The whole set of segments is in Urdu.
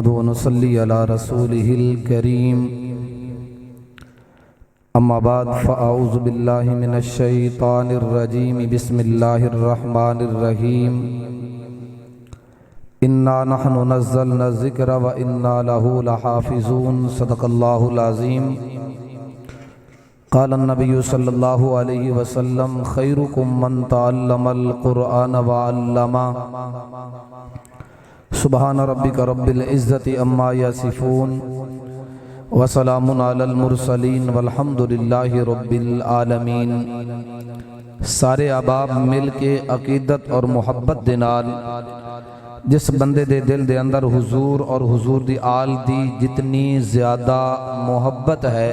ونصلي على رسوله الكريم أما بعد فأعوذ بالله من الشيطان الرجيم بسم الله الرحمن الرحيم إنا نحن نزلنا الذكر وإنا له لحافظون صدق الله العظيم قال النبي صلى الله عليه وسلم خيركم من تعلم القرآن وعلمه سبحان ربك رب العزة عما يصفون وسلام على المرسلين والحمد لله رب العالمین۔ سارے احباب مل کے عقیدت اور محبت دے نال جس بندے دے دل دے اندر حضور اور حضور دی آل دی جتنی زیادہ محبت ہے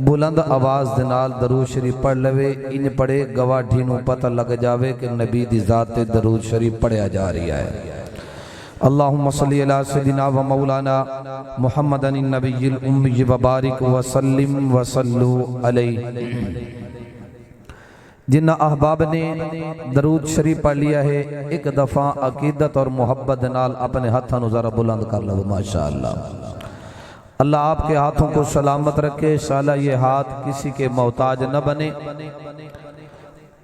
بلند آواز دے نال درود شریف پڑھ لوے، ان پڑھے گواہی نو پتہ لگ جاوے کہ نبی دی ذات تے درود شریف پڑھیا جا رہی ہے۔ اللہم صلی علی سیدنا و مولانا محمد النبی الامی وبارک وسلم وصلو علیہ۔ جنہ احباب نے درود شریف پڑھ لیا ہے ایک دفعہ عقیدت اور محبت نال اپنے ہاتھوں ذرا بلند کر لو ماشاءاللہ۔ اللہ آپ کے ہاتھوں کو سلامت رکھے، انشاءاللہ یہ ہاتھ کسی کے محتاج نہ بنے۔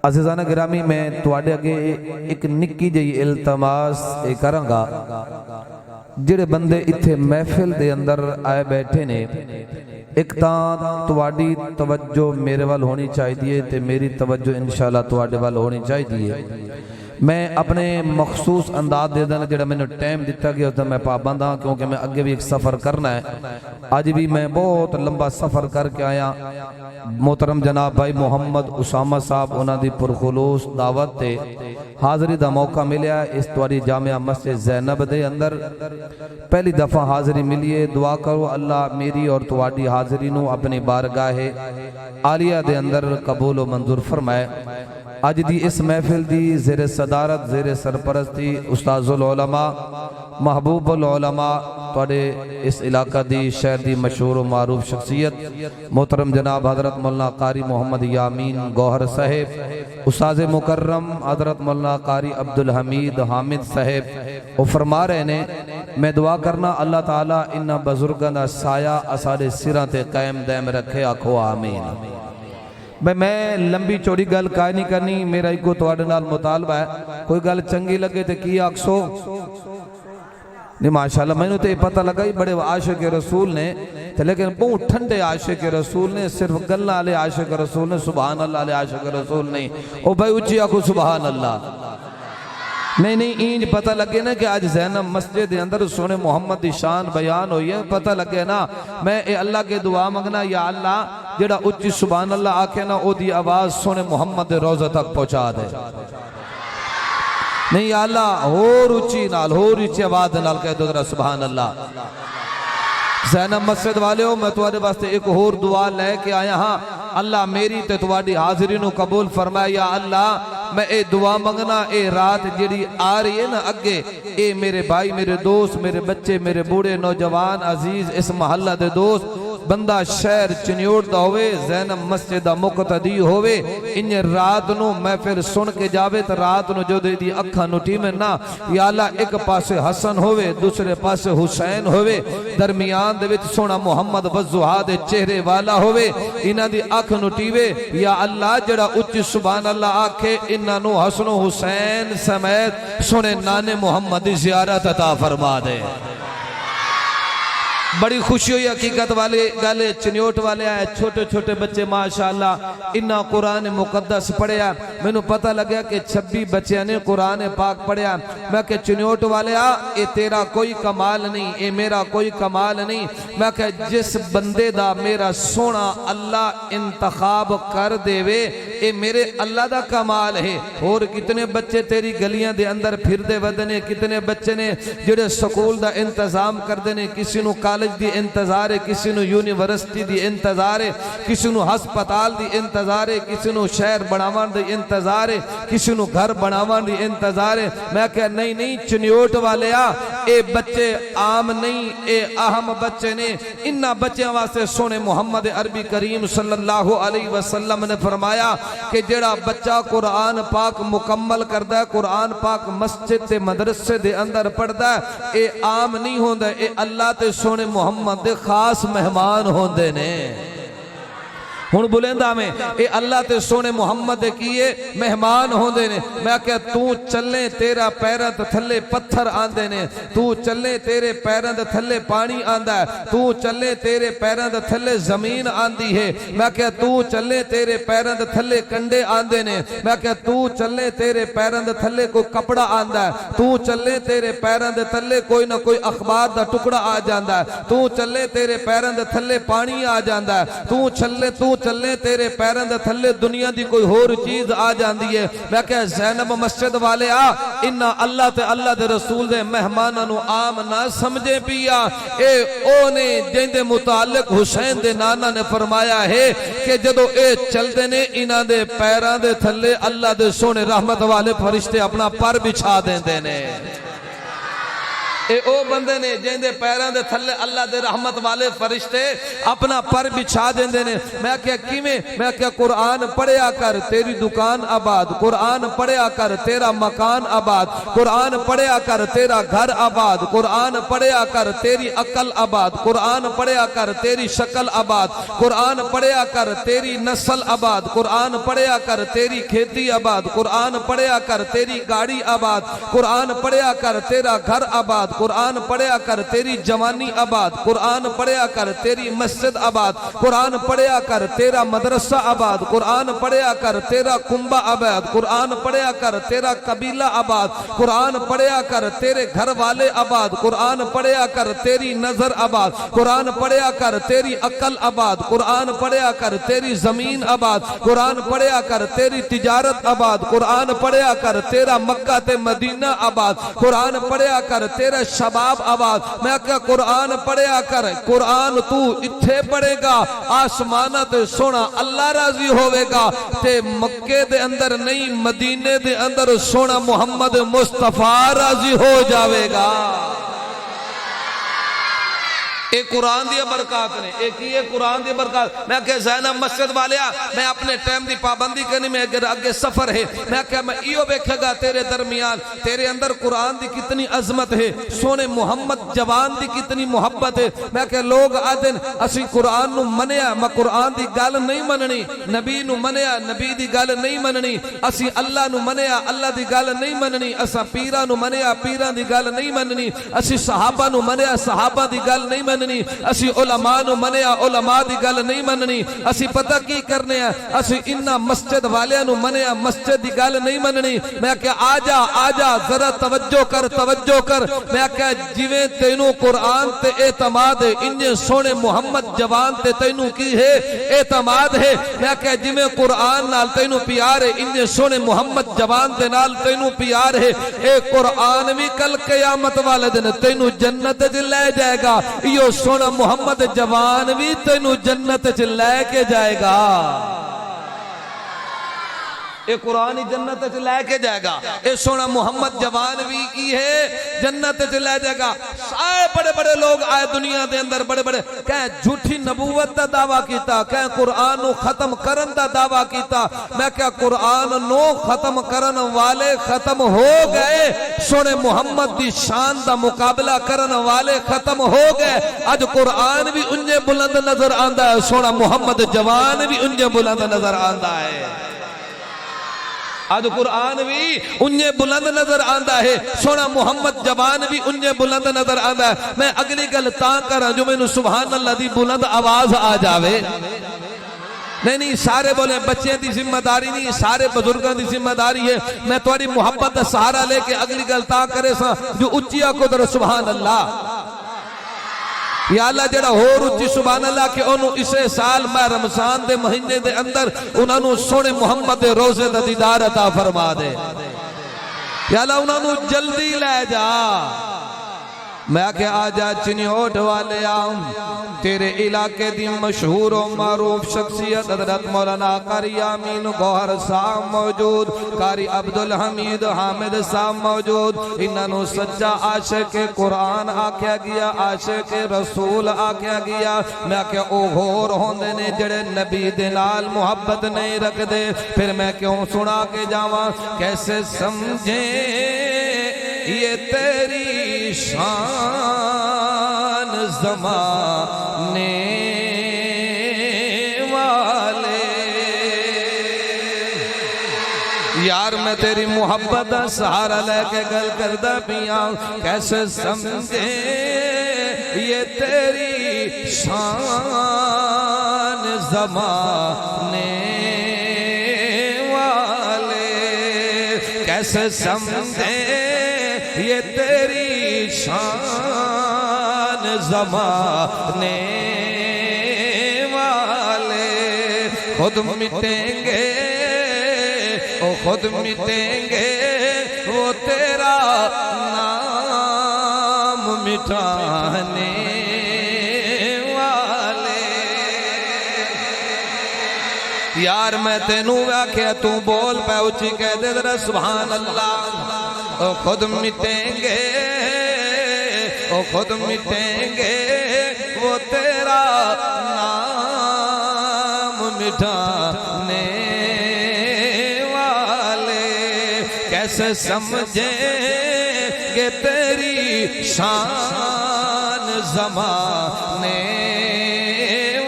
عزیزان گرامی میں تواڈے اگے ایک نکی جئی التماس کراں گا، جڑے بندے اتھے محفل دے اندر آئے بیٹھے نے، ایک تاں تواڈی توجہ میرے وال ہونی چاہیے تے میری توجہ انشاءاللہ تواڈے وال ہونی چاہیے۔ میں اپنے مخصوص انداز دے دینا جڑا میں نے ٹائم دیتا گیا ہوتا میں پابند ہاں، کیونکہ میں اگے بھی ایک سفر کرنا ہے۔ آج بھی میں بہت لمبا سفر کر کے آیا۔ محترم جناب بھائی محمد اسامہ صاحب انہاں دی پرخلوص دعوت تے حاضری دا موقع ملیا اس تواری جامعہ مسجد زینب دے اندر پہلی دفعہ حاضری ملیے۔ دعا کرو اللہ میری اور تواڈی حاضری نو اپنی بارگاہ عالیہ دے اندر قبول و منظور فرمائے۔ آج دی اس محفل دی زیر صدارت زیر سرپرستی استاذ العلماء محبوب العلماء توڑے اس علاقہ دی شہر دی مشہور و معروف شخصیت محترم جناب حضرت مولانا قاری محمد یامین گوہر صاحب، استاذ مکرم حضرت مولانا قاری عبدالحمید حامد صاحب، وہ فرما رہے نے میں دعا کرنا اللہ تعالیٰ انہا بزرگاں دا سایہ اسارے سراں تے قائم دائم رکھے، آکھو آمین۔ میں لمبی چوڑی گل کائے نہیں کرنی، میرا ایک تواڈے نال مطالبہ ہے، کوئی گل چنگی لگے تے کی آکسو نہیں ماشاءاللہ۔ میں نے تو یہ پتہ لگا ہی بڑے عاشق رسول نے، لیکن بہت ٹھنڈے عاشق رسول نے، صرف گلنا علی عاشق رسول نے، سبحان اللہ علی عاشق رسول نہیں۔ او بھائی اچھی آکو سبحان اللہ۔ نہیں اینج پتہ لگے نا کہ آج زینب مسجد دے اندر سونے محمد دی شان بیان ہوئی ہے، پتہ لگے نا میں اے اللہ کے دعا مگنا یا اللہ جڑا اچھی سبحان اللہ آکھے نا او دی آواز سونے محمد دے روزہ تک پہنچا دے۔ نہیں یا اللہ ہور اچھی آواز نال کہہ دو ذرا سبحان اللہ۔ زینب مسجد والے ہو میں تمہارے واسطے ایک اور دعا لے کے آیا ہاں، اللہ میری تے تمہاری حاضری نو قبول فرمائے۔ یا اللہ میں اے دعا منگنا اے رات جڑی آ رہی ہے نا اگے، اے میرے بھائی میرے دوست میرے بچے میرے بوڑھے نوجوان عزیز اس محلہ دے دوست بندہ شہر چنیوڑ دا ہوئے زینب مسجد دا مقتدی ہوئے انہیں رات نو محفل سن کے جاوے تا رات نو جو دے دی اکھا نٹی میں نا یا اللہ ایک پاسے حسن ہوئے دوسرے پاسے حسین ہوئے درمیان دے وچ سونا محمد وزوہا دے چہرے والا ہوئے انہاں دی اکھ نٹیوے یا اللہ جڑا اچھی سبحان اللہ آکھے انہاں نو حسن و حسین سمیت سونے نانے محمد دی زیارت عطا فرما دے۔ بڑی خوشی ہوئی حقیقت والے گالے چنیوٹ والے آئے چھوٹے چھوٹے بچے ماشاءاللہ انہا قرآن مقدس پڑھیا۔ میں نے پتہ لگیا کہ 26 بچے نے قرآن پاک پڑھیا۔ میں کہ چنیوٹ والے اے تیرا کوئی کمال نہیں، اے میرا کوئی کمال نہیں۔ میں کہ جس بندے دا میرا سونا اللہ انتخاب کر دے وے اے میرے اللہ دا کمال ہے۔ اور کتنے بچے تیری گلیاں دے اندر پھر دے ودنے، کتنے بچے نے جڑے سکول دا انتظام کر دینے، کسی نو کالج دی انتظار ہے، کسی نو یونیورسٹی دی انتظار ہے، کسی نو ہسپتال دی انتظار ہے، کسی نو شہر بناوان دی انتظار ہے، کسی نو گھر بناوان دی انتظار ہے۔ میں کہا نہیں چنیوٹ والے اے بچے عام نہیں، اے اہم بچے نے۔ انہاں بچیاں واسطے سونے محمد عربی کریم صلی اللہ علیہ وسلم نے فرمایا کہ جڑا بچہ قرآن پاک مکمل کردا ہے، قرآن پاک مسجد تے مدرسے دے اندر پڑھدا ہے، اے عام نہیں ہوندا، اے اللہ تے سونے محمد دے خاص مہمان ہوندے نے۔ ہن بلندہ میں اے اللہ تے سونے محمد کیے مہمان ہوندے نے۔ میں کہ تو چلے تیرا پیراں تے تھلے پتھر آندے نے، تو چلے تیرے پیراں تے تھلے پانی آندا ہے، تو چلے تیرے پیراں تے تھلے زمین آندی ہے۔ میں کہ تو چلے تیرے پیراں تے تھلے کنڈے آندے نے۔ میں کہ تو چلے تیرے پیراں تے تھلے کوئی کپڑا آندا ہے، تو چلے تیرے پیراں تے تھلے کوئی نہ کوئی اخبار دا ٹکڑا آ جاندا ہے، تو چلے تیرے پیراں تے تھلے پانی آ جاندا ہے، تو چلے تیرے پیراں دے تھلے دنیا دی کوئی ہور چیز آ جاندی ہے۔ میں کہ زینب مسجد والے انہاں اللہ تے اللہ دے رسول دے مہماناں نو عام نہ سمجھے پیا۔ اے او نے جن دے متعلق حسین دے نانا نے فرمایا ہے کہ جدو اے چلدے نے انہاں دے پیراں دے تھلے اللہ دے سونے رحمت والے فرشتے اپنا پر بچھا دیندے نے۔ اے او بندے نے جن دے پیراں دے تھلے اللہ دے رحمت والے فرشتے اپنا پر بچھا دیندے نے۔ میں کہا کیویں؟ میں کہا قرآن پڑھیا کر تیری دکان آباد، قرآن پڑھیا کر تیرا مکان آباد، قرآن پڑھیا کر تیرا گھر آباد، قرآن پڑھیا کر تیری عقل آباد، قرآن پڑھیا کر تیری شکل آباد، قرآن پڑھیا کر تیری نسل آباد، قرآن پڑھیا کر تیری کھیتی آباد، قرآن پڑھیا کر تیری گاڑی آباد، قرآن پڑھیا کر تیرا گھر آباد، قرآن پڑھیا کر تیری جوانی آباد، قرآن پڑھیا کر تیری مسجد آباد، قرآن پڑھیا کر تیرا مدرسہ آباد، قرآن پڑھیا کر تیرا کنبہ آباد، قرآن پڑھیا کر تیرا قبیلہ آباد، قرآن پڑھیا کر تیرے گھر والے آباد، قرآن پڑھیا کر تیری نظر آباد، قرآن پڑھیا کر تیری عقل آباد، قرآن پڑھیا کر تیری زمین آباد، قرآن پڑھیا کر تیری تجارت آباد، قرآن پڑھیا کر تیرا مکہ تے مدینہ آباد، قرآن پڑھیا کر تیرا شباب آباد۔ میں کہا قرآن پڑھیا کر، قرآن تو اتھے پڑھے گا آسمانہ تے سونا اللہ راضی ہوئے گا تے مکے دے اندر نہیں مدینے دے اندر سونا محمد مصطفیٰ راضی ہو جاوے گا۔ اے قرآن دی برکات نے، ایک ہی قرآن دی برکات۔ میں کہ زینب مسجد والے میں اپنے ٹائم دی پابندی کرنی، میں اگر آگے سفر ہے میں کہ میں ایو بیکھے گا تیرے درمیان تیرے اندر قرآن دی کتنی عظمت ہے، سونے محمد جوان دی کتنی محبت ہے۔ میں کہ لوگ آدن اسی قرآن نو منیا، میں قرآن دی گل نہیں مننی، نبی نو منیا، نبی دی گل نہیں مننی، اسی اللہ نو منیا، اللہ دی گل نہیں مننی، اسا پیرہ نو منیا، پیرہ دی گل نہیں مننی، اسی صحابہ نو منیا، صحابہ دی گل نہیں مننی، اسی علماء نو منیا، علماء دی گل نہیں مننی۔ اسی پتہ کی کرنے ہیں، اسی انہا مسجد والے نو منیا، مسجد دی گل نہیں مننی۔ میں کہ آجا آجا ذرا توجہ کر توجہ کر۔ میں کہ جویں تینوں قرآن تے اعتماد ہے، انجھے سونے محمد جوان تے تینوں کی ہے اعتماد ہے۔ میں کہ جویں قرآن نال تینوں پیار ہے، انجھے سونے محمد جوان تے نال تینوں پیار ہے۔ اے قرآن بھی کل قیامت والے دن تینوں جنت دے لے جائے گا، یہ سونا محمد جوان بھی تینوں جنت چ لے کے جائے گا۔ اے قرآن جنت چ لے کے جائے گا، اے سونا محمد جوان بھی کی ہے جنت چ لے جائے گا۔ سارے بڑے بڑے لوگ آئے دنیا دے اندر، بڑے بڑے کہیں جھوٹی نبوت دا دعویٰ کیتا، کہیں قرآن نو ختم کرن دا دعویٰ کیتا۔ میں کہا قرآن نو ختم کرن والے ختم ہو گئے، سونے محمد دی شان دا مقابلہ کرن والے ختم ہو گئے۔ آج قرآن بھی انجھے بلند نظر آندہ ہے، سونا محمد جوان بھی انجھے بلند نظر آندہ ہے۔ آج قرآن بھی انجھے بلند نظر آندہ ہے، سونا محمد جوان بھی انجھے بلند نظر آندہ ہے۔ میں اگلی گل تاں کرا جو میں نو سبحان اللہ دی بلند آواز آ جاوے۔ نہیں سارے بولے بچے دی ذمہ داری نہیں، سارے بزرگاں دی ذمہ داری ہے۔ میں تمہاری محبت دا سہارا لے کے اگلی گل تاں کرے سا جو اچیا کو در سبحان اللہ۔ یا اللہ جڑا ہو رچی سبحان اللہ کہ انہوں اسے سال میں رمضان دے مہینے دے اندر انہوں سونے محمد روزے دا دیدار عطا فرما دے۔ یا اللہ انہوں جلدی لے جا، میں کہ آجا چنیوٹ والے آؤں تیرے علاقے دی مشہور و معروف شخصیت حضرت مولانا قاری امین گوہر صاحب موجود، قاری عبدالحمید حامد صاحب موجود، انہوں سچا عاشق قرآن آکھیا گیا، عاشق رسول آکھیا گیا۔ میں کہ او غور ہوندے نے جڑے نبی دنال محبت نہیں رکھ دے، پھر میں کیوں سنا کے جاواں کیسے سمجھیں یہ تیری شان زمانے والے۔ یار میں تیری محبت دا سہارا لے کے گل کردہ پیاں، کیسے سمجھے یہ تیری شان زمانے والے، کیسے سمجھے یہ تیری شان زمانے والے۔ خود مٹیں گے او خود مٹیں گے وہ تیرا نام مٹانے والے۔ یار میں تینوں آکھیا تو بول پہ اچھی کہہ دے ذرا سبحان اللہ۔ او خود مٹیں گے او خود مٹیں گے وہ تیرا نام مٹانے والے، کیسے سمجھیں گے تیری شان زمانے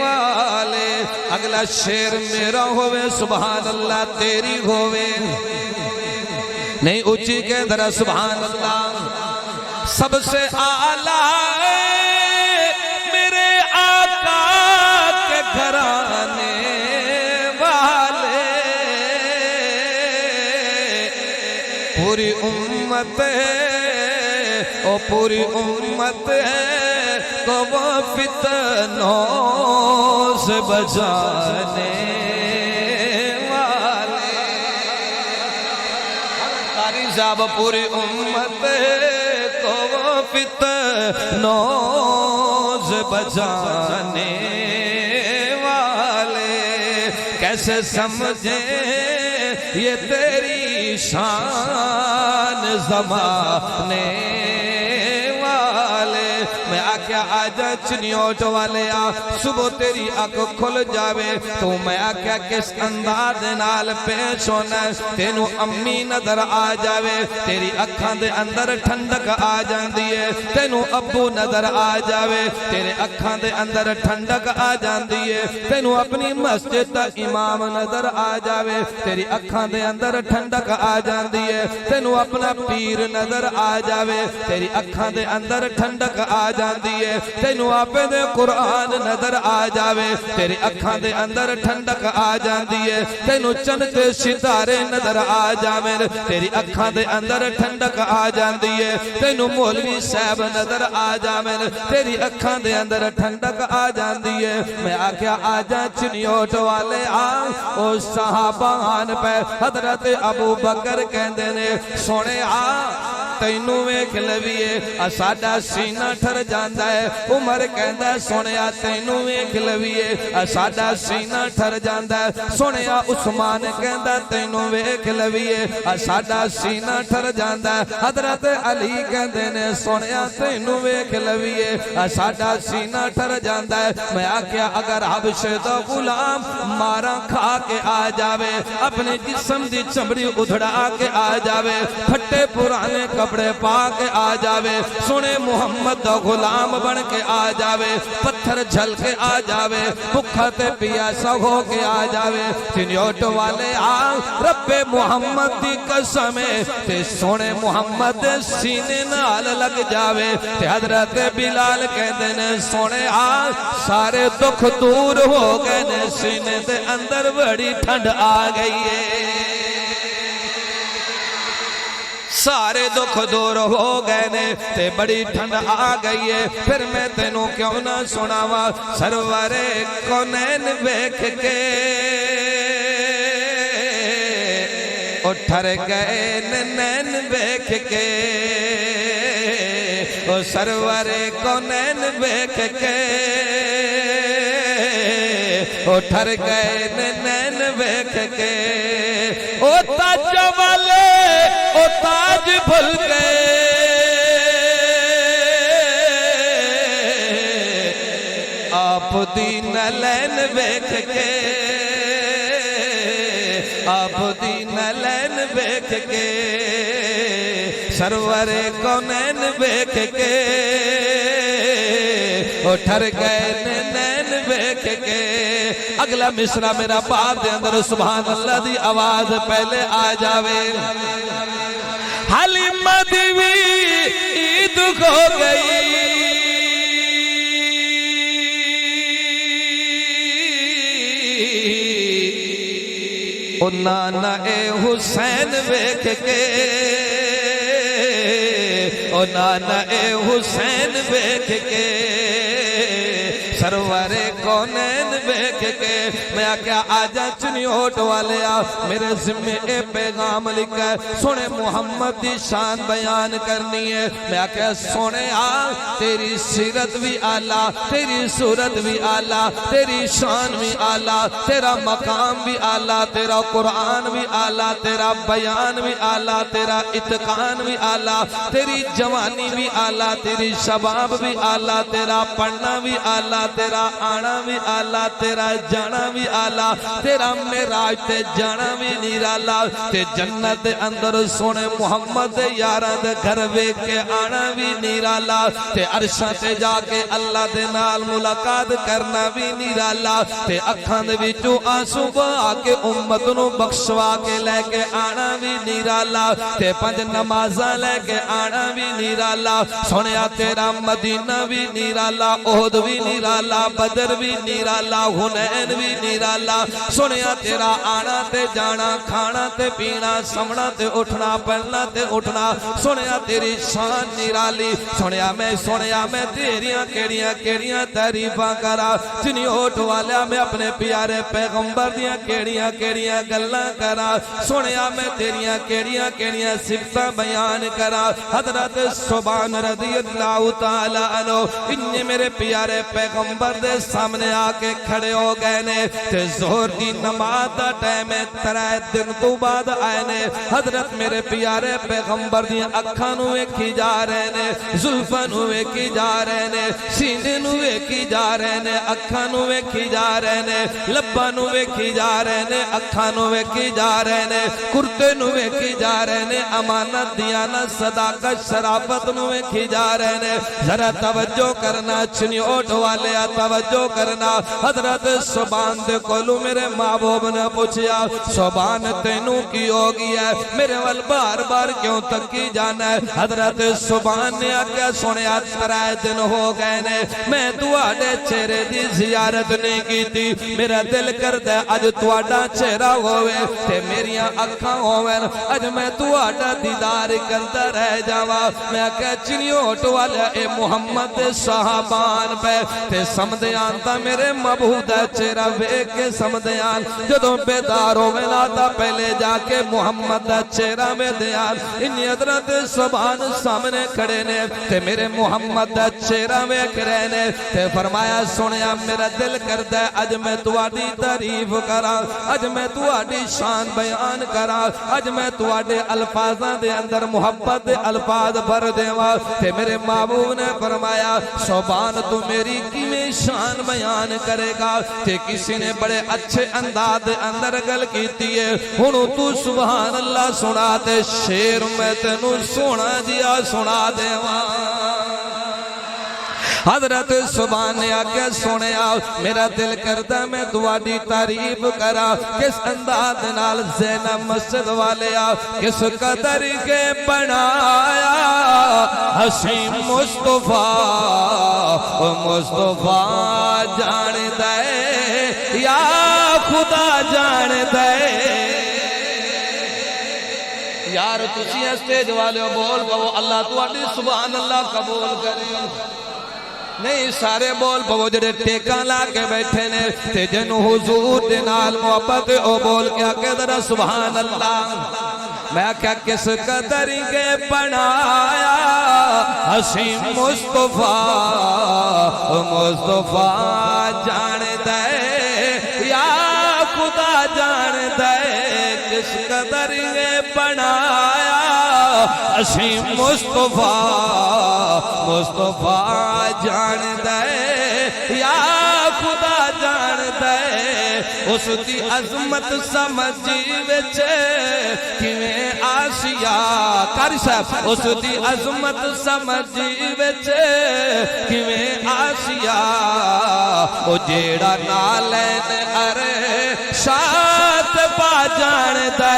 والے۔ اگلا شعر میرا ہوئے سبحان اللہ تیری ہوئے، نہیں اچھی کے درہ سبحان اللہ۔ سب سے اعلیٰ میرے آقا کے گھرانے والے، پوری امت او پوری امت کو وہ فتنوں سے بچانے صاحب، پوری امت کو وہ فتنوں سے بچانے والے، کیسے سمجھیں یہ تیری شان زمانے والے۔ میں آکھیا آجا چنیوٹ والے آ، صبح تیری آنکھ کھل جاوے تو میں آکھیا کس انداز نال پیش ہونا ہے، تینوں امی نظر آ جاوے، تیری اکھاں دے اندر ٹھنڈک آ جاندی ہے، تینوں ابو نظر آ جاوے، تیرے اکھاں دے اندر ٹھنڈک آ جاندی ہے، تینوں اپنی مسجد دا امام نظر آ جاوے، تیری اکھاں دے اندر ٹھنڈک آ جاندی ہے، تینوں اپنا پیر نظر آ جاوے، تیری اکھاں دے اندر ٹھنڈک آ جاندی ہے، تینوں آپے دے قرآن نظر آ جاوے، تیری اکھاں دے اندر ٹھنڈک آ جاندی ہے، تینوں چند تے ستارے نظر آ جاوے، تیری اکھاں دے اندر ٹھنڈک آ جاندی ہے، تینوں مولوی صاحب نظر آ جاوے، تیری اکھاں دے اندر ٹھنڈک آ جاندی ہے۔ میں آکھیا آجا چنیوٹ والے آن، او صحابان پہ حضرت ابو بکر کہندے نے سونے آن تینوں ویکھ لویے اساڈا سینہ ٹھر جاندا ہے، عمر کہندا سونیا تینوں ویکھ لویے اساڈا سینہ ٹھر جاندا ہے، سونیا عثمان کہندا تینوں ویکھ لویے اساڈا سینہ ٹھر جاندا ہے، حضرت علی کہندے نے سونیا تینوں ویکھ لویے اساڈا سینہ ٹھر جاندا ہے۔ میں آکھیا اگر حبشے دا غلام ماراں کھا کے آ جاوے، اپنے جسم دی چمڑی ادھڑا کے آ جاوے، پھٹے پرانے کپڑے پا کے آ جاوے، سنے محمد دا غلام بن کے آ جاوے، پتھر جھل کے آ جاوے، بھکھا تے پیاسا ہو کے آ جاوے، چنیوٹ والے آ رب محمد دی قسمیں تے سنے محمد سینے نال لگ جاوے، تے حضرت بلال کہندے نے سنے آ سارے دکھ دور ہو گئے نے، سینے دے اندر بڑی ٹھنڈ آ گئی ہے، سارے دکھ دور ہو گئے نے تے بڑی ٹھنڈ آ گئی ہے۔ پھر میں تینوں کیوں نہ سناوا سرور کونین ویکھ کے او ٹھر گئے نین ویکھ کے او سرور کونین ویکھ کے او ٹھر گئے نین ویکھ کے او تاج والے او تاج بھل گئے آپ دی نلین ویکھ کے آپ دی نلین ویکھ کے سرور کونین ویکھ کے او ٹھر گئے نین ویکھ کے اگلا مصرع میرا باپ دے اندر سبحان اللہ دی آواز پہلے آ جاوے حلیمہ دی بھی عید ہو گئی او نانا اے حسین ویکھ کے او نانا اے حسین ویکھ کے سرور کونین ویکھ کے میں آکیا آجا چنیوٹ والے میرے ذمہ اے پیغام لکھا ہے سونے محمد دی شان بیان کرنی ہے میں آکیا سونے تیری سیرت بھی آلہ تیری صورت بھی آلہ تیری شان بھی آلہ تیرا مقام بھی آلہ تیرا قرآن بھی آلہ تیرا بیان بھی آلہ تیرا اتقان بھی آلہ تیری جوانی بھی آلہ تیری شباب بھی آلہ تیرا پڑھنا بھی آلہ تیرا آنا بھی آلہ تیرا جانا بھی آلہ تیرا میراج تے جانا بھی نیرالا تے جنت اندر سونے محمد یارہ دے گھر ویکھ کے آنا بھی نیرالا تے عرشہ تے جا کے اللہ دے نال ملاقات کرنا بھی نیرالا تے اکھاں دے وچوں آنسو بہا کے امت نو بخشوا کے لے کے آنا بھی نیرالا تے 5 نمازاں لے کے آنا بھی نیرالا سونیا تیرا مدینہ بھی نیرالا احد بھی نیرالا بدر بھی نیرالا حنین بھی نیرالا سنیا تیرا آنا تے جانا کھانا تے پینا سمنا تے اٹھنا پہننا تے اٹھنا سنیا تیری شان نیرالی سنیا میں تیریاں کیڑیاں تعریفاں کرا چنیوٹ والیا میں اپنے پیارے پیغمبر دیاں کیڑیاں گلاں کرا سنیا میں تیریاں کیڑیاں صفتاں بیان کرا حضرت سبحان رضی اللہ تعالی عنہ انہیں میرے پیارے پیغمبر دے سامنے آکے کھڑے ہو گئے نے تے ظہر دی نماز دا ٹائم 3 دن تو بعد آئے نے حضرت میرے پیارے پیغمبر دی اکھاں نو ویکھی جا رہے نے زلفاں نو ویکھی جا رہے نے سینے نو ویکھی جا رہے نے اکھاں نو ویکھی جا رہے نے لباں نو ویکھی جا رہے نے اکھاں نو ویکھی جا رہے نے کرتے نو ویکھی جا رہے نے امانت دیانت صداقت شرافت نو ویکھی جا رہے نے ذرا توجہ کرنا چنیوٹ والے توجہ کرنا حضرت سبحان دے کولو میرے محبوب نے پوچھیا سبحان تینوں کی ہوگی ہے میرے وال بار بار کیوں تکی جانا ہے حضرت سبحان نے آکیا سنیا 3 دن ہو گئے نے میں تواڈے چہرے دی زیارت نہیں کی تھی میرا دل کردا ہے اج تواڈا چہرہ ہوئے تے میریاں اکھاں ہوئے اج میں تواڈا دیدار کردا رہ جاواں میں آکیا چنیوٹ والا اے محمد صحابان پہ تے سمدیان تا میرے مبہود چہرہ ویکھ کے سمدیان جدوں بیدار ہوئے لاتا پہلے جا کے محمد چہرہ میں دیان انی حضرت سبحان سامنے کھڑے نے تے میرے محمد چہرہ ویکھ رہے نے تے فرمایا سنیا میرا دل کردا ہے اج میں تواڈی تعریف کراں اج میں تواڈی شان بیان کراں اج میں تواڈے الفاظاں دے اندر محبت دے الفاظ بھر دیواں تے میرے محبوب نے فرمایا سبحان تو میری کیویں شان بیان کرے گا تے کسی نے بڑے اچھے انداز دے اندر گل کیتی ہے ہن تو سبحان اللہ سنا تے شیر میں تینوں سونا جیا سنا دیواں حضرت سبحان نے آکے سونے میرا دل کردا میں تواڈی تعریف کرا کس انداز نال زینب مسجد والے کس قدر کے بنایا حسین مصطفیٰ جان دے یا خدا جان دے یار تسی اسٹیج والے بول پاؤ اللہ تواڈی سبحان اللہ قبول کرے نہیں سارے بول پاؤ جڑے ٹیکاں لا کے بیٹھے نے تے جن حضور دے نال محبت او بول کے آکے ذرا سبحان اللہ میں کیا کس قدر کے بنایا حسین مصطفیٰ جان دے یا خدا جان دے کس قدر کے بنایا حسین مصطفیٰ جان دے یا خدا جان دے اس دی عظمت سمجھی وچے کیویں آسیا قاری صاحب اس دی عظمت سمجھی وچے کیویں آسیا او جیڑا نالین ارے شاد پا جان دے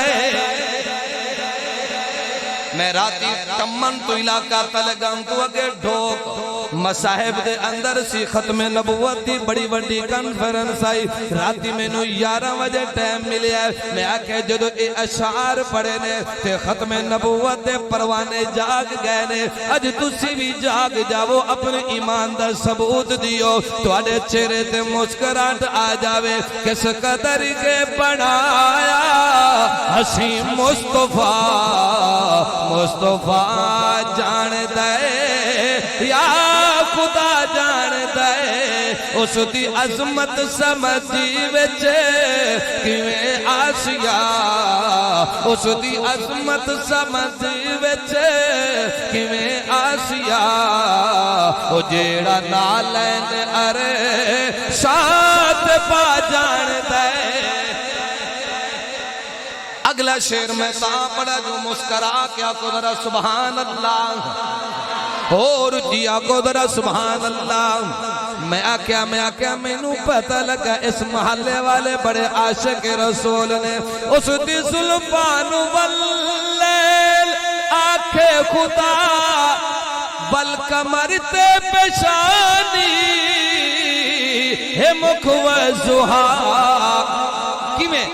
میں راتی تمن تو علاقہ تلگام تو اگے ڈھوک مصاحب دے اندر سی ختم نبوت دی بڑی بڑی کنفرنس آئی راتی میں نو 11 بجے ٹائم ملے ہے میں آکے جدو اے اشعار پڑھے نے تے ختم نبوت دے پروانے جاگ گئے نے اج تسی بھی جاگ جاؤ اپنے ایمان دا ثبوت دیو تو آڑے چہرے تے مسکراہٹ آ جاوے کس قدر کے بنایا حسین مصطفیٰ جان دے یا خدا جان دے اس دی عظمت سمجھی وچے کیویں آسیا اس دی عظمت سمجھی وچے کیویں آسیا او جیڑا نالین ارے ساتھ پا جان دے اگلا شعر میں تا پڑا جو مسکرا کیا کو ذرا سبحان اللہ اور جیا کو ذرا سبحان اللہ میں آکیا میں نو پتہ لگا اس محلے والے بڑے عاشق رسول نے اس دی زلفان واللیل آنکھیں خدا بالکمر تے پیشانی ہے مکھو زہا کی میں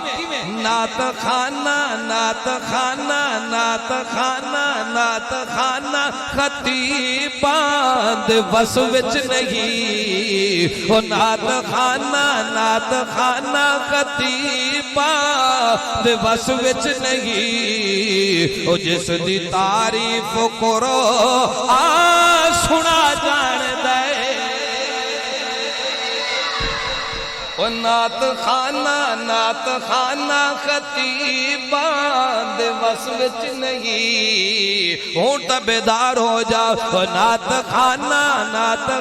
نات خانہ خطیبان دے وس وچ نہیں او نات خانہ خطیبان دے وس وچ نہیں او جس دی تعریف کرو آ سنا جان دے او نات خانہ خطیبان دے وس وچ نہیں ہونٹ بیدار ہو جا او نات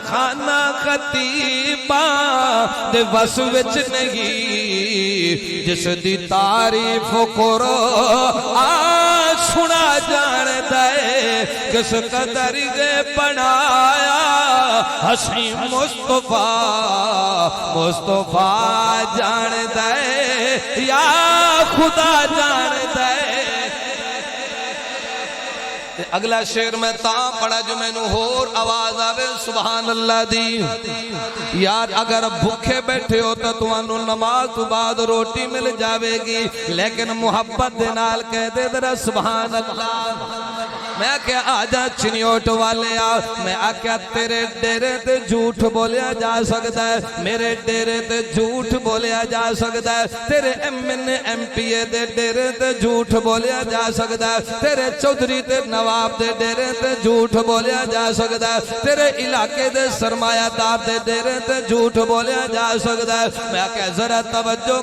خانہ خطیبان دے وس وچ نہیں جس دی تعریف کرو آ سنا جان دے کس قدر دے بنایا حسین مصطفیٰ جان دے یا خدا جان دے اگلا شعر میں تا پڑا جو میں نو ہور آواز آوے سبحان اللہ دی یار اگر بھوکے بیٹھے ہو تو تمہانو نماز تو بعد روٹی مل جاوے گی لیکن محبت دینال کہہ دے درہ سبحان اللہ میں کیا آجا چنیوٹ والے آ میں آکیا تیرے ڈیرے تے جھوٹ بولیا جا سکتا ہے میرے ڈیرے تے جھوٹ بولیا جا سکتا ہے تیرے ایم پی اے دے ڈیرے تے جھوٹ بولیا جا سکتا ہے تیرے چودھری تے نواب دے ڈیرے تے جھوٹ بولیا جا سکتا ہے تیرے علاقے دے سرمایہ دار دے ڈیرے تے جھوٹ بولیا جا سکتا ہے میں کہا ذرا توجہ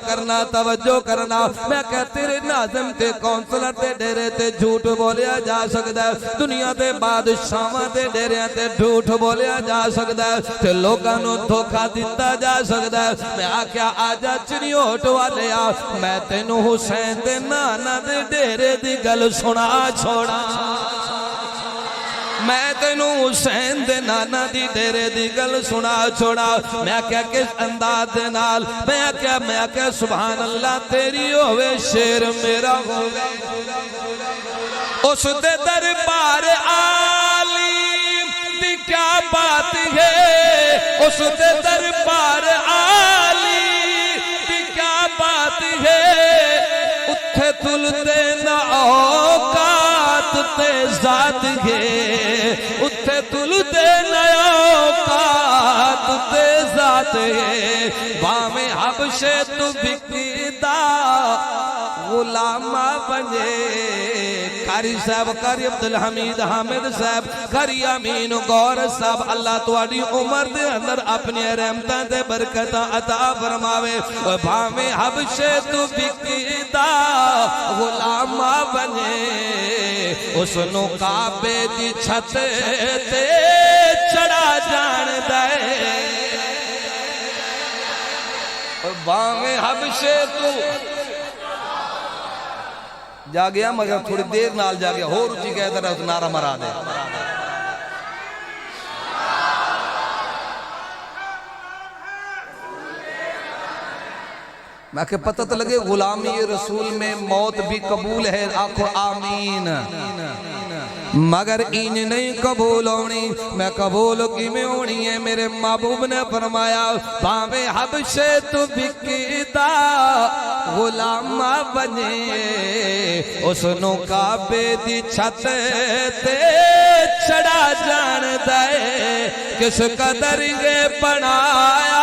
کرنا میں کہا تیرے ناظم تے کونسلر دے ڈیرے تے جھوٹ بولیا جا سکتا ہے دنیا دے بادشاہاں دے ڈیرے تے جھوٹ بولیا جا سکتا ہے تے لوگاں نو دھوکا دیتا جا سکتا ہے میں آکیا آجا چنیوٹ والے آ میں تینو حسین دے نانا دے ڈیرے دی گل سنا چھوڑا میں تینو حسین دے نانا دی ڈیرے دی گل سنا چھوڑا میں کیا کس انداز دے نال میں کیا سبحان اللہ تیری ہوئے شیر میرا ہوئے اس دے دربار عالم دی کیا بات ہے اس دے دربار عالم دی کیا بات ہے اتھے تلتے نہ اوقات تے ذات ہے اتھے تلتے نہ اوقات تے ذات ہے بام حبشے تو بکدا غلام بنے قاری صاحب قاری عبدالحمید حامد صاحب قاری امین غور صاحب اللہ تواڈی عمر دے اندر اپنی رحمتاں تے برکتاں عطا فرماوے بھاویں حبشے تو بکدا غلام بنے اس نو کعبے دی چھت تے چڑھا جان دے بھاویں حبشے تو جا گیا مگر تھوڑی دیر نال جا گیا ہو رچی کہتا رہا تو نعرہ مرا دے میں کہ پتہ تو لگے غلامی رسول میں موت بھی قبول ہے آنکھو آمین مگر این نہیں قبول ہونی میں قبول کی میں ہونی ہے میرے محبوب نے فرمایا باویں حبشے تو بکدا غلام بنے اس نو کعبے دی چھت تے چڑھا جان دے کس قدر گے بنایا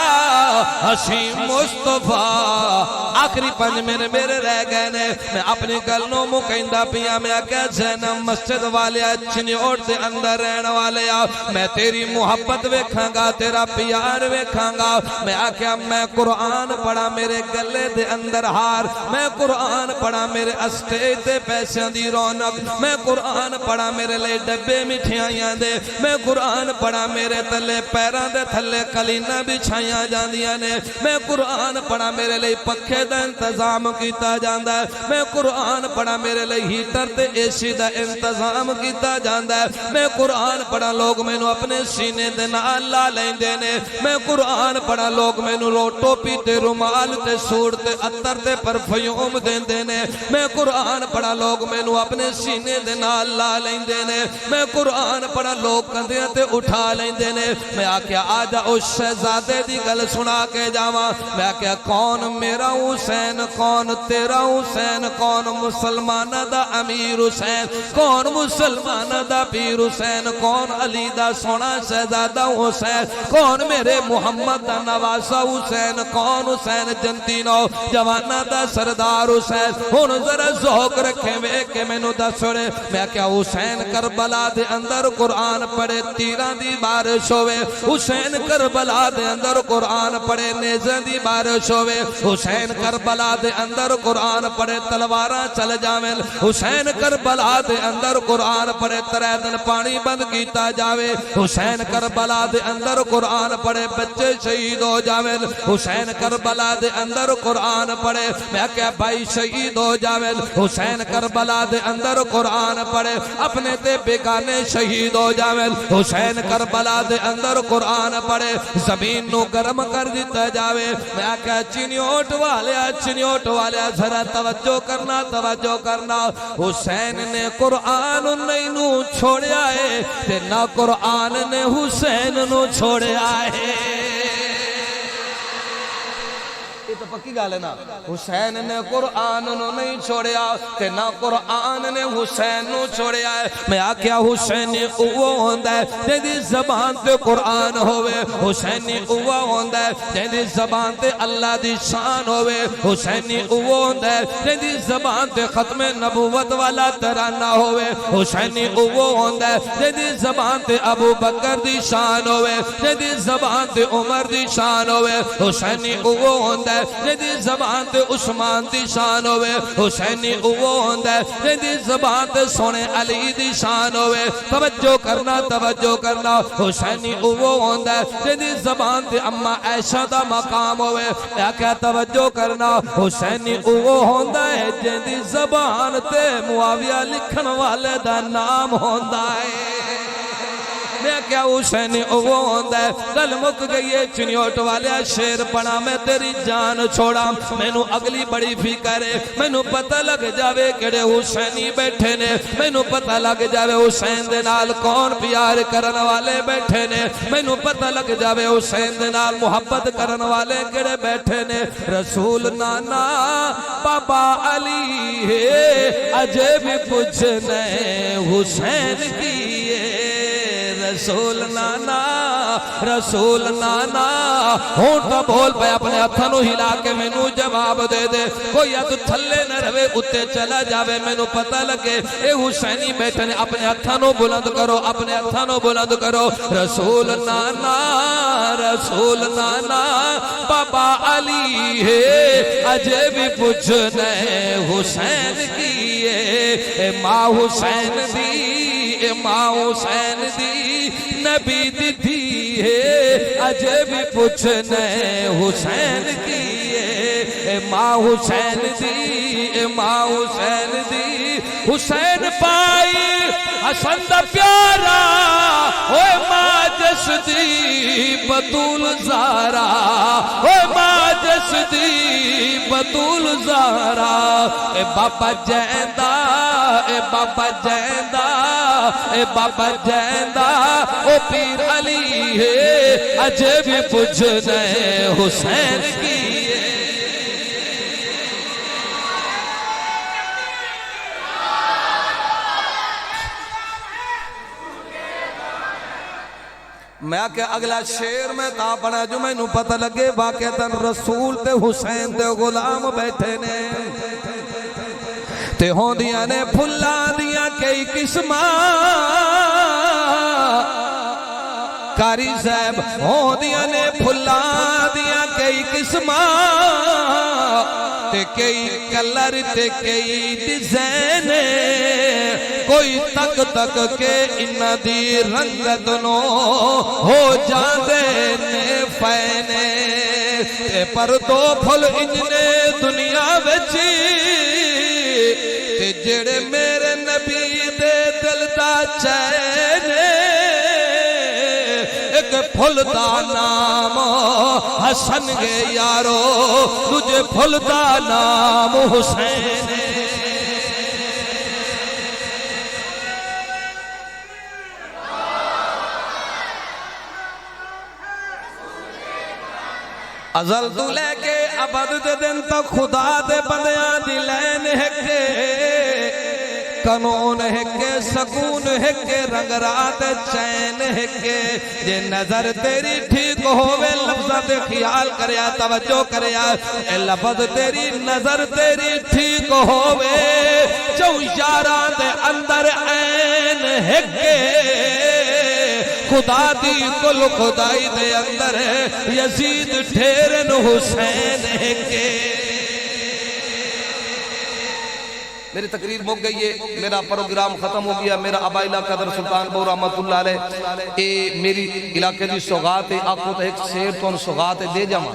حسین مصطفیٰ آخری پنج میرے رہ گئے نے میں اپنی گلنوں مکہندہ پیا میں آکے زینب مسجد والے اچھنی اوٹ دے اندر رہنے والے میں تیری محبت ویکھاں گا تیرا پیار ویکھاں گا میں آکے میں قرآن پڑھا میرے گلے دے اندر ہار میں قرآن پڑھا میرے اسٹیج دے پیسوں دی رونق میں قرآن پڑھا میرے لئے ڈبے مٹھیاں دے میں قرآن پڑھا میرے تلے پیران دے تھلے کلینہ بچھائیاں جاندیاں نے میں قرآن پڑھا میرے لئے پکھے دا انتظام کیتا جاندہ ہے میں قرآن پڑھا میرے لئے ہیٹر تے اے سی دا انتظام کیتا جاندہ ہے میں قرآن پڑھا لوگ میں نو اپنے سینے دے نال لا لیں دینے میں قرآن پڑھا لوگ میں نو روٹو پیتے رومال تے سوڑ تے اتر تے پرفیوم دیں دینے میں قرآن پڑھا لوگ میں نو اپنے سینے دے نال لا لیں دینے میں قرآن پڑھا لوگ کندیاں تے اٹھا لیں دینے میں آکیا آجا اس شہزادے دی گل سنا کے جاواں میں آکیا کون میرا حسین کون تیرا حسین کون مسلمان دا امیر حسین کون مسلمان دا پیر حسین کون علی دا سونا شہزادہ حسین کون میرے محمد دا نواسہ حسین کون حسین جنتینو جوانا دا سردار حسین ہون ذرا ذوق رکھے میں کہ میں نو دا سڑے میں کیا حسین کربلا دے اندر قرآن پڑھے تیران دی بارش ہوئے حسین کربلا دے اندر قرآن پڑھے نیزن دی بارش ہوئے حسین کربلا دے اندر قرآن پڑھے تلواراں چل جاویں حسین کربلا دے اندر قرآن پڑھے تریدن پانی بند کیتا جاوے حسین کربلا دے اندر قرآن پڑھے بچے شہید ہو جاویں حسین کربلا دے اندر قرآن پڑھے میں کہا بھائی شہید ہو جاویں حسین کربلا دے اندر قرآن پڑھے اپنے تے بیگانے شہید ہو جاویں حسین کربلا دے اندر قرآن پڑھے زمین نو گرم کر دیتا جاوے میں کہا چنیوٹ والے ذرا توجہ کرنا حسین نے قرآن نہیں نو چھوڑیا ہے تے نہ قرآن نے حسین نو چھوڑیا ہے یہ تو پکی گال ہے نا حسین نے قرآن نو نہیں چھوڑیا تے نہ قرآن نے حسین نو چھوڑیا ہے میں آکیا حسین اوہ ہوندہ ہے جیدی زبان تے قرآن ہوئے حسین اوہ ہوندہ ہے جیدی زبان تے اللہ دی شان ہوئے حسین اوہ ہوندہ ہے جیدی زبان تے ختم نبوت والا ترانہ ہوئے حسین اوہ ہوندہ ہے جیدی زبان تے ابو بکر دی شان ہوئے جیدی زبان تے عمر دی شان ہوئے حسین اوہ ہوندہ ہے جیدی زبان تے عثمان دی شان ہوئے حسینی اوہ ہوندہ ہے جیدی زبان تے سونے علی دی شان ہوئے توجہ کرنا حسینی اوہ ہوندہ ہے جیدی زبان تے اممہ عائشہ دا مقام ہوئے یا کیا توجہ کرنا حسینی اوہ ہوندہ ہے جیدی زبان تے معاویہ لکھن والے دا نام ہوندہ ہے میں کیا حسین اوہ ہوندہ ہے گل مک گئی ہے چنیوٹ والے شیر پڑھا میں تیری جان چھوڑا میں نو اگلی بڑی فکر ہے میں نو پتہ لگ جاوے کڑے حسینی بیٹھے نے میں نو پتہ لگ جاوے حسین دے نال کون پیار کرن والے بیٹھے نے میں نو پتہ لگ جاوے حسین دے نال محبت کرن والے کڑے بیٹھے نے رسول نانا بابا علی ہے اجے بھی پوچھنے حسین کی رسول نانا رسول نانا ہونٹ بول پہ اپنے ہتھوں ہلا کے مینوں جواب دے دے کوئی ہتھ تھلے نہ رہے اتے چلا جاوے مینوں پتہ لگے اے حسینی بیٹھے نے اپنے ہتھوں بلند کرو اپنے ہتھوں بلند کرو رسول نانا بابا علی ہے اجے بھی پوچھنے حسین کی اے ماں حسین دی نبی دی ہے اجے بھی پوچھنے حسین کی اے ماں حسین دی حسین پائی حسن دا پیارا ہوئے ماں جس دی بطول زارا ہوئے ماں جس دی بطول زارا اے بابا جیندہ او پیر علی ہے اجے بھی پوچھنے حسین کی میں کہ اگلا شیر میں تا پڑھا جو میں نو پتہ لگے واقعتاً رسول تے حسین تے غلام بیٹھے نے تے ہوں دیاں نے پھلا دیاں کئی قسمہ کاری صاحب ہوں دیاں نے پھلا دیاں کئی قسمہ تے کئی کلر تے کئی ڈیزائن کوئی تک تک کے انہ دی رنگت نو ہو جاندے نے فینے تے پر دو پھل انجنے دنیا وچی تے جڑے میرے نبی دے دل دا چینے ایک پھل دا نام حسن گے یارو تجھے پھل دا نام حسین ازل تو لے کے ابد دے دن تک خدا دے بندیاں دی لین ہے کے قانون ہے کہ سکون ہے کہ رنگ رات چین ہے کہ جے نظر تیری ٹھیک ہوئے لفظہ دے خیال کریا توجہ کریا اے لفظ تیری نظر تیری ٹھیک ہوئے جو یاران دے اندر عین ہے کہ خدا دی کل خدائی دے اندر ہے یزید ٹھیرن حسین ہے کہ میری تقریر مک گئی ہے میرا پروگرام ختم ہو گیا میرا ابا علاقہ در سلطان بو رحمت اللہ علیہ اے میری علاقے دی سوغات ہے آپ کو تو ایک شیر تو ان سوغات دے جاما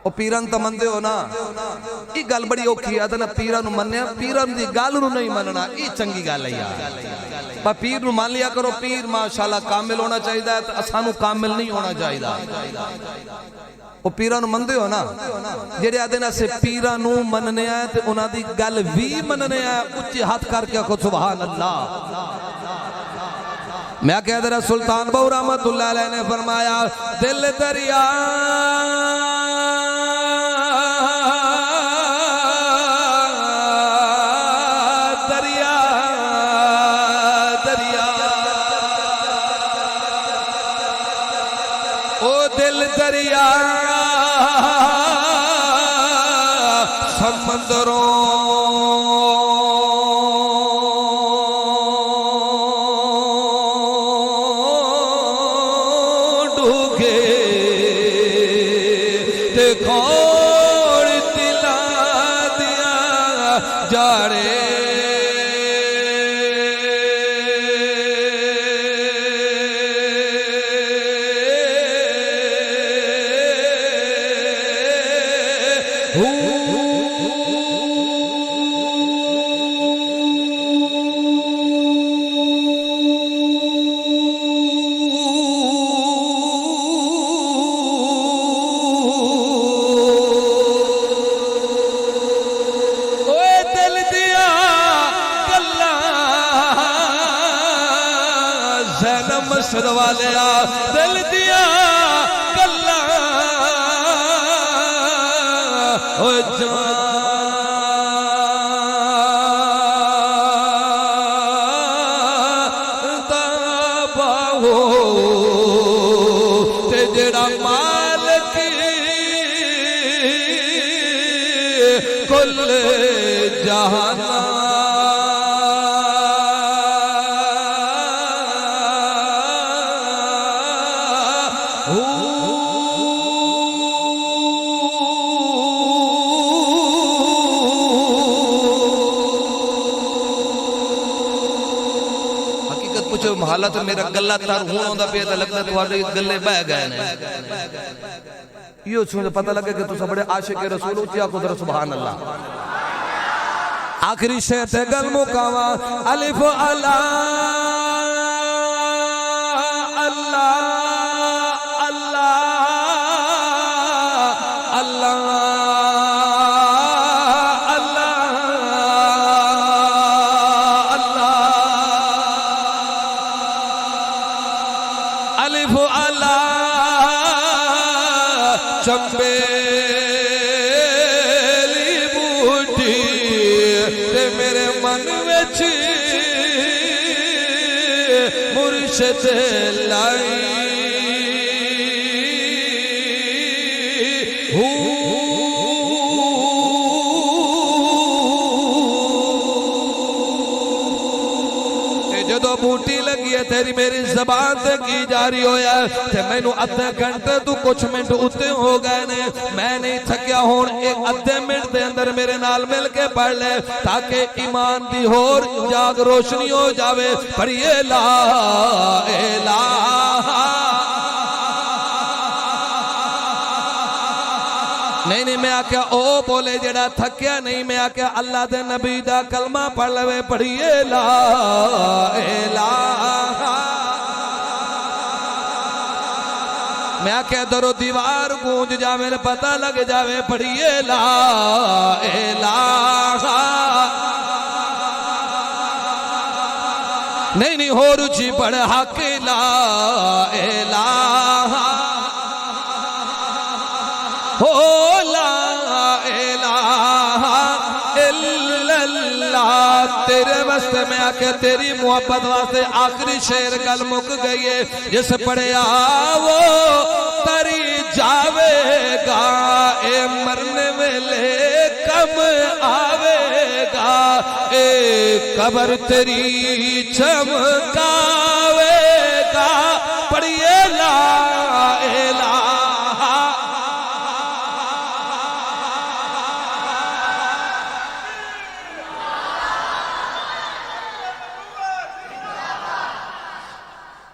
او پیران تا مندے ہو نا ای گال بڑی اوکھی آتا نا پیرانو منیا پیران دی گالنو نہیں مننا ای چنگی گال ہے با پیر نو مان لیا کرو پیر ماشاءاللہ کامل ہونا چاہیدہ ہے تو اسانو کامل نہیں ہونا چاہیدہ وہ پیرانو مندے ہو نا جیڑے آدھے نا سے پیرانو مننے آئے تو انہا دی گل وی مننے آئے اچھی ہاتھ کر کے خود سبحان اللہ میں کہہ دے سلطان بہو رحمت اللہ علیہ نے فرمایا دل دریا دریا سمندروں ڈوگے دیکھو دلا دیا جاڑے مسجد والے دل دیا کلا او جان دا باہو مالک کل جہان حالت میرا گلہ تر ہونوں دا پیدا لگتا ہے تو گلے بہ گئے نے یہ سن پتہ لگے کہ تو سب بڑے عاشق رسول ہوتی ہے خود سبحان اللہ آخری شیط گل مقاوہ الف اللہ اللہ اللہ اللہ چمبیلی بوٹی تے میرے من وچ مرشد لائی جدو بوٹی لگی ہے تیری میری زبان تے کی جاری ہویا ہے تے میں نو ادھے گھنٹے تو کچھ منٹ اتے ہو گئے نے میں نہیں تھکیا ہون ایک ادھے منٹ دے اندر میرے نال مل کے پڑھ لے تاکہ ایمان دی ہور جاگ روشنی ہو جاوے پڑھئے لا الہ نہیں میں آکیا او بولے جڑا تھکیا نہیں میں آکیا اللہ دے نبی دا کلمہ پڑھ لوے پڑھئے لا الہ میں آکیا در و دیوار گونج جا میرے پتہ لگ جاوے پڑھئے لا الہ نہیں ہو رچی پڑھ حق لا الہ لا الہ الا اللہ تیرے واسطے میں آکے تیری محبت واسطے آخری شعر گل مک گئی ہے جس پڑھیا وہ تری جاوے گا اے مرنے ویلے کم آوے گا اے قبر تیری چمکاوے گا پڑھئے لا الہ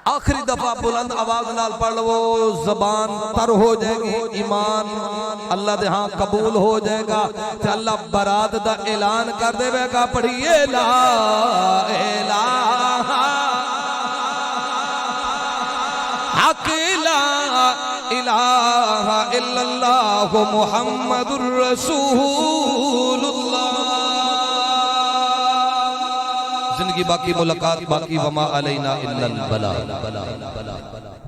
آخری دفعہ بلند آواز نال پڑھ لو زبان تر ہو جائے گی ایمان اللہ دے ہاں قبول ہو جائے گا کہ اللہ برات دا اعلان کر دے گا پڑھئے لا الہ حق لا الہ الا اللہ محمد الرسول اللہ زندگی باقی ملاقات باقی وما علینا الا البلاغ